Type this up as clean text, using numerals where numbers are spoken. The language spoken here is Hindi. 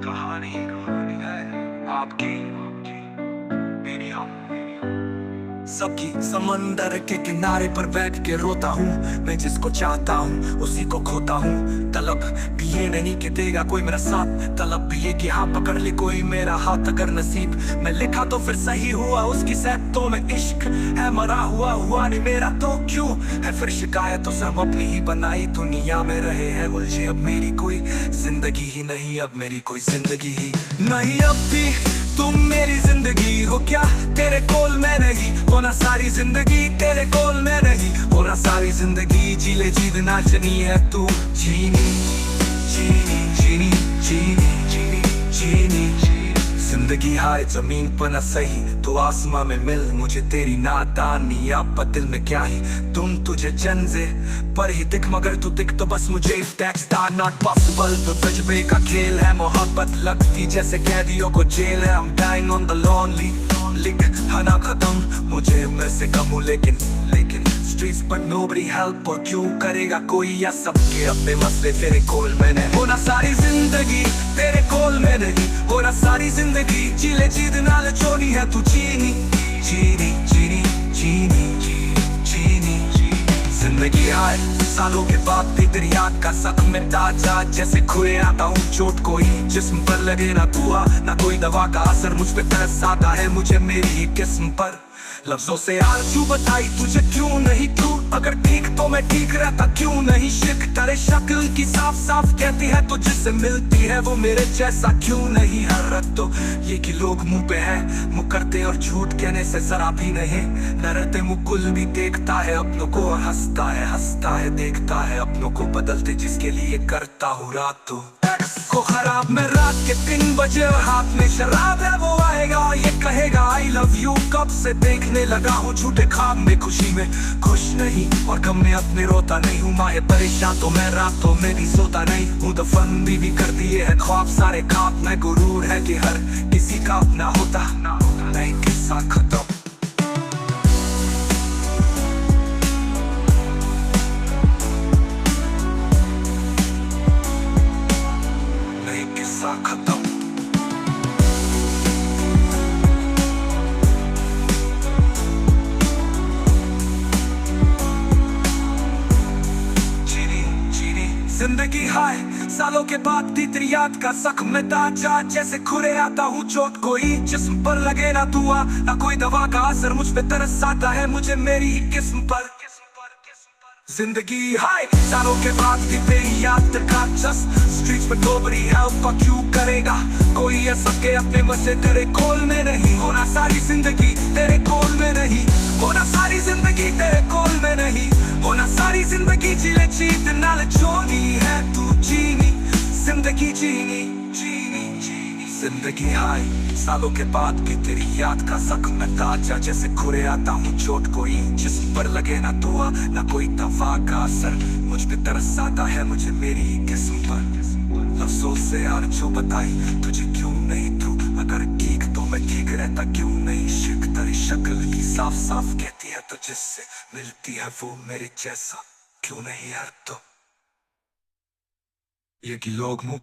कहानी है आपकी मेरी हम। सबकी समंदर के किनारे पर बैठ के रोता हूँ, मैं जिसको चाहता हूँ उसी को खोता हूँ। तलब भी ये नहीं कि देगा कोई मेरा साथ, तलब भी ये कि हाँ पकड़ ले कोई मेरा हाथ। अगर नसीब में लिखा तो फिर सही हुआ, उसकी सहतों में इश्क है मरा हुआ नहीं मेरा तो क्यों है फिर शिकायत। तो सब अपनी ही बनाई दुनिया में रहे हैं उलझे, अब मेरी कोई जिंदगी ही नहीं, अब मेरी कोई जिंदगी ही नहीं। अब भी तुम मेरी जिंदगी हो क्या, तेरे कोल में नहीं होना सारी जिंदगी, तेरे कोल में नहीं होना सारी जिंदगी। जी ले जीतना चनी है तू जीनी जीनी जीनी जीनी जीनी जीनी जिंदगी हाय जमीन पर न सही तो आसमां में मिल मुझे तेरी नादानी। आप दिल में क्या ही तुम तुझे जन्जे पर ही दिख, मगर तू दिख तो बस मुझे नॉट पॉसिबल। तो तजबे का खेल है मोहब्बत लगती जैसे कैदियों को जेल है। I'm dying on the lonely लिख हना खत्म मुझे में से कम हूँ लेकिन स्ट्रीट्स पर nobody help। और क्यों करेगा कोई या सबके अपने मसले तेरे कोल में नहीं होना सारी जिंदगी, तेरे कोल में नहीं होना सारी जिंदगी। जीले जीतना ले चोरी है तू चीनी चीनी चीनी चीनी चीनी जिंदगी आए सालों के बाद भी तेरी याद का सक में ताजा जैसे खोए आता हूँ चोट कोई जिस्म पर लगे ना दुआ ना कोई दवा का असर, मुझ पे तरस आता है मुझे मेरी ही किस्म पर। लफ्जों से आरज़ू बताई तुझे क्यों नहीं तू, अगर ठीक तो मैं ठीक रहता क्यों नहीं। शिक तेरे शक्ल की साफ साफ कहती है तो जिससे मिलती है वो मेरे जैसा क्यों नहीं। हर तो ये कि लोग मुंह पे है मुकरते और झूठ कहने से जरा भी नहीं डरते। मुकुल भी देखता है अपनों को और हंसता है देखता है अपनों को बदलते जिसके लिए करता हूँ रात तो को खराब। मैं रात के 3 बजे और हाथ में शराब है वो आएगा और ये कहेगा आई लव यू। कब से देखने लगा हूँ झूठे ख्वाब में खुशी में खुश नहीं और गम में अपने रोता नहीं हूँ। माँ परेशान तो मैं रातों में भी सोता नहीं हूँ। दफन भी कर दिए है ख्वाब सारे खाप में गुरूर है कि हर किसी का अपना होता नहीं किस्सा खत्म। खत्म जिंदगी हाय सालों के बाद भी तेरी याद का सक में ताजा जैसे खुरे आता हूँ चोट कोई जिस्म पर लगे ना दुआ ना कोई दवा का असर, मुझ पे तरस आता है मुझे मेरी ही किस्म पर। जिंदगी हाय सालों के बाद भी तेरी याद का जस्ट स्ट्रीट्स पर nobody help। और क्यों करेगा कोई ये सबके अपने मजे तेरे कोल में नहीं होना सारी जिंदगी, तेरे कोल में नहीं होना सारी जिंदगी, तेरे कोल में नहीं होना सारी जिंदगी। जिले जीतना ले चोरी है तू जीनी जिंदगी जीनी जीनी जीनी जिंदगी हाय सालों के बाद भी तेरी याद का जख्म में ताजा जैसे खुरे आता हूँ चोट कोई जिस्म पर लगे ना दुआ ना कोई दवा का असर, मुझ पे तरस आता है मुझे मेरी ही किस्म पर। लफ्जों से आरज़ू बताई तुझे क्यों नहीं तू, अगर ठीक तो मैं ठीक रहता क्यों नहीं। शिक तेरी शक्ल की साफ साफ कहती है तो जिससे मिलती है वो मेरे जैसा क्यों नहीं। यार तो ये कि लोग मुंह